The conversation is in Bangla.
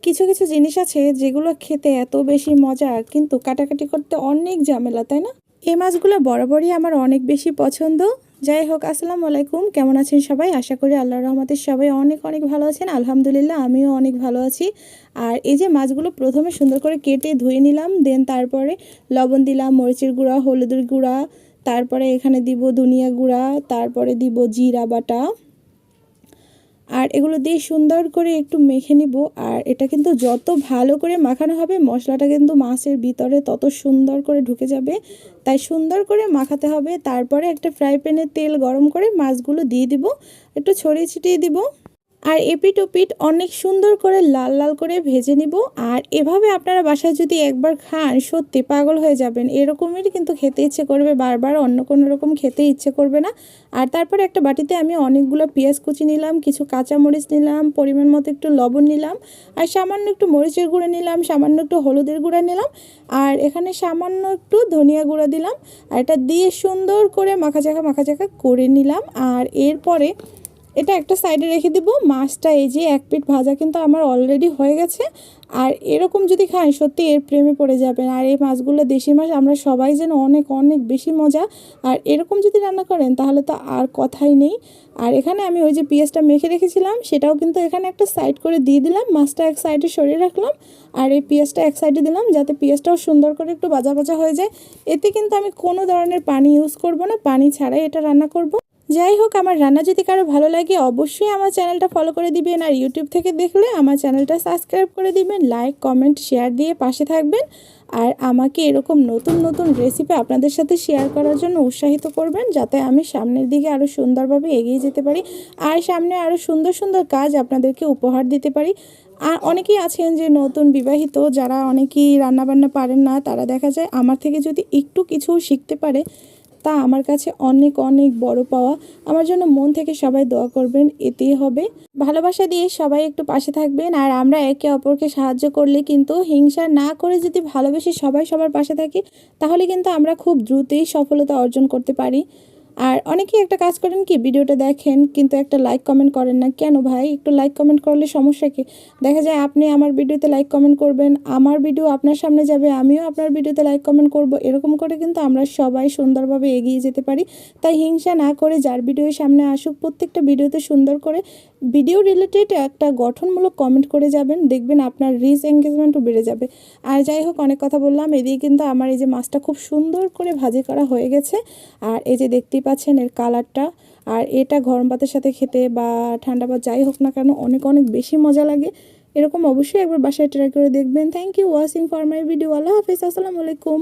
কিছু কিছু জিনিস আছে যেগুলো খেতে এত বেশি মজা, কিন্তু কাটাকাটি করতে অনেক ঝামেলা, তাই না? এই মাছগুলো বরাবরই আমার অনেক বেশি পছন্দ। যাই হোক, আসসালামু আলাইকুম, কেমন আছেন সবাই? আশা করি আল্লাহর রহমতে সবাই অনেক অনেক ভালো আছেন। আলহামদুলিল্লাহ, আমিও অনেক ভালো আছি। আর এই যে মাছগুলো প্রথমে সুন্দর করে কেটে ধুয়ে নিলাম, দেন তারপরে লবণ দিলাম, মরিচের গুঁড়া, হলুদের গুঁড়া, তারপরে এখানে দিব ধনিয়া গুঁড়া, তারপরে দিব জিরা বাটা। আর এগুলো দিয়ে সুন্দর করে একটু মেখে নিব। আর এটা কিন্তু যত ভালো করে মাখানো হবে, মশলাটা কিন্তু মাছের ভিতরে তত সুন্দর করে ঢুকে যাবে। তাই সুন্দর করে মাখাতে হবে। তারপরে একটা ফ্রাই প্যানে তেল গরম করে মাছগুলো দিয়ে দিব, একটু ছড়িয়ে ছিটিয়ে দিব। আর এপিট ওপিট অনেক সুন্দর করে লাল লাল করে ভেজে নিব। আর এভাবে আপনারা বাসায় যদি একবার খান, সত্যি পাগল হয়ে যাবেন। এরকমই কিন্তু খেতে ইচ্ছে করবে, বারবার অন্য কোনো রকম খেতে ইচ্ছে করবে না। আর তারপরে একটা বাটিতে আমি অনেকগুলো পেঁয়াজ কুচি নিলাম, কিছু কাঁচামরিচ নিলাম, পরিমাণ মতো একটু লবণ নিলাম, আর সামান্য একটু মরিচের গুঁড়ো নিলাম, সামান্য একটু হলুদের গুঁড়া নিলাম, আর এখানে সামান্য একটু ধনিয়া গুঁড়া দিলাম। আর এটা দিয়ে সুন্দর করে মাখাচাকা করে নিলাম। আর এরপরে এটা একটা সাইডে রেখে দিব। মাছটা এই যে এক পিঠ ভাজা কিন্তু আমার অলরেডি হয়ে গেছে। আর এরকম যদি খান, সত্যি এর প্রেমে পড়ে যাবেন। আর এই মাছগুলো দেশি মাছ, আমরা সবাই যেন অনেক অনেক বেশি মজা। আর এরকম যদি রান্না করেন তাহলে তো আর কথাই নেই। আর এখানে আমি ওই যে পেঁয়াজটা মেখে রেখেছিলাম, সেটাও কিন্তু এখানে একটা সাইড করে দিয়ে দিলাম। মাছটা এক সাইডে সরিয়ে রাখলাম, আর এই পেঁয়াজটা এক সাইডে দিলাম, যাতে পেঁয়াজটাও সুন্দর করে একটু ভাজা ভাজা হয়ে যায়। এতে কিন্তু আমি কোনো ধরনের পানি ইউজ করব না, পানি ছাড়াই এটা রান্না করব। যাই হোক, আমার রান্না যদি কারো ভালো লাগে অবশ্যই আমার চ্যানেলটা ফলো করে দিবেন। আর ইউটিউব থেকে দেখলে আমার চ্যানেলটা সাবস্ক্রাইব করে দিবেন, লাইক কমেন্ট শেয়ার দিয়ে পাশে থাকবেন। আর আমাকে এরকম নতুন নতুন রেসিপি আপনাদের সাথে শেয়ার করার জন্য উৎসাহিত করবেন, যাতে আমি সামনের দিকে আরও সুন্দরভাবে এগিয়ে যেতে পারি। আর সামনে আরও সুন্দর সুন্দর কাজ আপনাদেরকে উপহার দিতে পারি। আর অনেকেই আছেন যে নতুন বিবাহিত, যারা অনেকেই রান্নাবান্না পারেন না, তারা দেখা যায় আমার থেকে যদি একটু কিছু শিখতে পারে, তা আমার কাছে অনেক অনেক বড় পাওয়া। আমার জন্য মন থেকে সবাই দোয়া করবেন, এতেই হবে। ভালোবাসা দিয়ে সবাই একটু পাশে থাকবেন। আর আমরা একে অপরকে সাহায্য করলে কিন্তু, হিংসা না করে যদি ভালোবেসে সবাই সবার পাশে থাকি, তাহলে কিন্তু আমরা খুব দ্রুতই সফলতা অর্জন করতে পারি। আর অনেকেই একটা কাজ করেন কি, ভিডিওটা দেখেন কিন্তু একটা লাইক কমেন্ট করেন না। কেন ভাই? একটু লাইক কমেন্ট করলে সমস্যা কি? দেখা যায় আপনি আমার ভিডিওতে লাইক কমেন্ট করবেন, আমার ভিডিও আপনার সামনে যাবে, আমিও আপনার ভিডিওতে লাইক কমেন্ট করব। এরকম করে কিন্তু আমরা সবাই সুন্দরভাবে এগিয়ে যেতে পারি। তাই হিংসা না করে যার ভিডিও সামনে আসুক, প্রত্যেকটা ভিডিওতে সুন্দর করে ভিডিও রিলেটেড একটা গঠনমূলক কমেন্ট করে যাবেন, দেখবেন আপনার রিচ এঙ্গেজমেন্টও বেড়ে যাবে। আর যাই হোক, অনেক কথা বললাম। এদিকে কিন্তু আমার এই যে মাছটা খুব সুন্দর করে ভাজি করা হয়ে গেছে। আর এই যে দেখতেই পাচ্ছেন এর কালারটা। আর এটা গরম ভাতের সাথে খেতে বা ঠান্ডা ভাত যাই হোক না কেন, অনেক অনেক বেশি মজা লাগে। এরকম অবশ্যই একবার বাসায় ট্রাই করে দেখবেন। Thank you watching for my video. আল্লাহ হাফিজ, আসসালামু আলাইকুম।